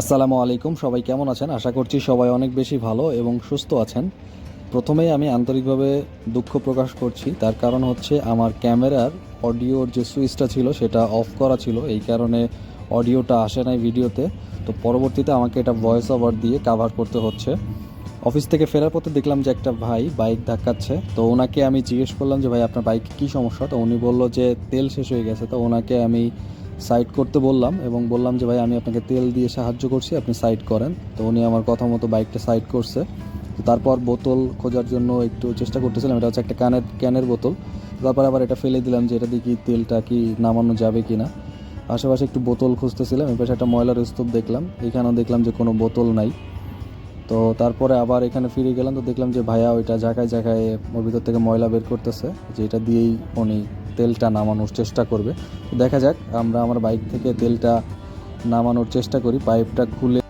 আসসালামু আলাইকুম, সবাই কেমন আছেন? আশা করছি সবাই অনেক বেশি ভালো এবং সুস্থ আছেন। প্রথমেই আমি আন্তরিকভাবে দুঃখ প্রকাশ করছি। তার কারণ হচ্ছে আমার ক্যামেরার অডিওর যে সুইচটা ছিল সেটা অফ করা ছিল, এই কারণে অডিওটা আসে নাই ভিডিওতে। তো পরবর্তীতে আমাকে এটা ভয়েস ওভার দিয়ে কাভার করতে হচ্ছে। অফিস থেকে ফেরার পথে দেখলাম যে একটা ভাই বাইক ধাক্কাচ্ছে। তো ওনাকে আমি জিজ্ঞেস করলাম যে ভাই আপনার বাইকে কী সমস্যা? তো উনি বলল যে তেল শেষ হয়ে গেছে। তো ওনাকে আমি সাইড করতে বললাম এবং বললাম যে ভাই আমি আপনাকে তেল দিয়ে সাহায্য করছি, আপনি সাইড করেন। তো উনি আমার কথা মতো বাইকটা সাইড করছে। তো তারপর বোতল খোঁজার জন্য একটু চেষ্টা করতেছিলাম, এটা হচ্ছে একটা ক্যানের বোতল। তারপর আবার এটা ফেলে দিলাম যে এটা দিয়ে কি তেলটা কি নামানো যাবে কি না। আশেপাশে একটু বোতল খুঁজতেছিলাম, এর পাশে একটা ময়লার স্তূপ দেখলাম, এখানেও দেখলাম যে কোনো বোতল নাই। তো তারপরে আবার এখানে ফিরে গেলাম, তো দেখলাম যে ভাইয়া ওইটা জায়গায় জায়গায় ওর ভিতর থেকে ময়লা বের করতেছে, যে এটা দিয়েই উনি তেলটা নামানোর চেষ্টা করবে। তো দেখা যাক, আমরা আমার বাইক থেকে তেলটা নামানোর চেষ্টা করি। পাইপটা খুলে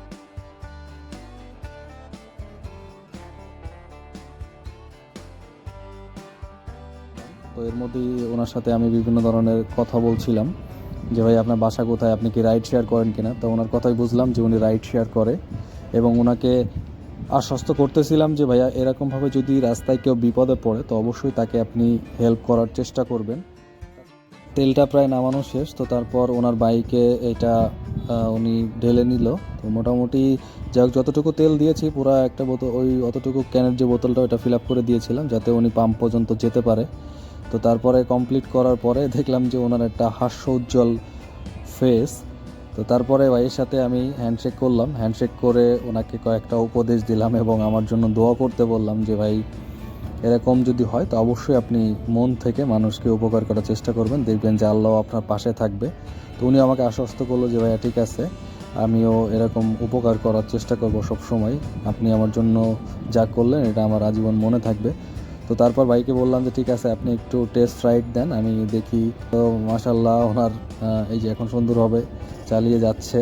তো এর মধ্যেই ওনার সাথে আমি বিভিন্ন ধরনের কথা বলছিলাম যে ভাই আপনার বাসা কোথায়, আপনি কি রাইড শেয়ার করেন কিনা। তো ওনার কথাই বুঝলাম যে উনি রাইড শেয়ার করে, এবং ওনাকে আশ্বস্ত করতেছিলাম যে ভাইয়া এরকমভাবে যদি রাস্তায় কেউ বিপদে পড়ে তো অবশ্যই তাকে আপনি হেল্প করার চেষ্টা করবেন। তেলটা প্রায় নামানো শেষ, তো তারপর ওনার বাইকে এটা উনি ঢেলে নিল। তো মোটামুটি যাই হোক, যতটুকু তেল দিয়েছি পুরো একটা বোতল, ওই অতটুকু ক্যানের যে বোতলটা ওটা ফিল আপ করে দিয়েছিলাম যাতে উনি পাম্প পর্যন্ত যেতে পারে। তো তারপরে কমপ্লিট করার পরে দেখলাম যে ওনার একটা হাস্য উজ্জ্বল ফেস। তো তারপরে ভাইয়ের সাথে আমি হ্যান্ডশেক করলাম, হ্যান্ডশেক করে ওনাকে কয়েকটা উপদেশ দিলাম এবং আমার জন্য দোয়া করতে বললাম যে ভাই এরকম যদি হয় তো অবশ্যই আপনি মন থেকে মানুষকে উপকার করার চেষ্টা করবেন, দেখবেন যে আল্লাহ আপনার পাশে থাকবে। তো উনি আমাকে আশ্বস্ত করলো যে ভাইয়া ঠিক আছে, আমিও এরকম উপকার করার চেষ্টা করব সব সময়। আপনি আমার জন্য যা করলেন এটা আমার আজীবন মনে থাকবে। তো তারপর ভাইকে বললাম যে ঠিক আছে, আপনি একটু টেস্ট রাইড দেন, আমি দেখি। তো মাশাল্লাহ ওনার এই যে এখন সুন্দরভাবে চালিয়ে যাচ্ছে।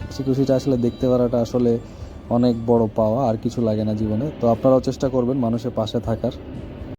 খুশি খুশিটা আসলে দেখতে পারাটা আসলে অনেক বড় পাওয়া, আর কিছু লাগে না জীবনে। তো আপনারাও চেষ্টা করবেন মানুষের পাশে থাকার।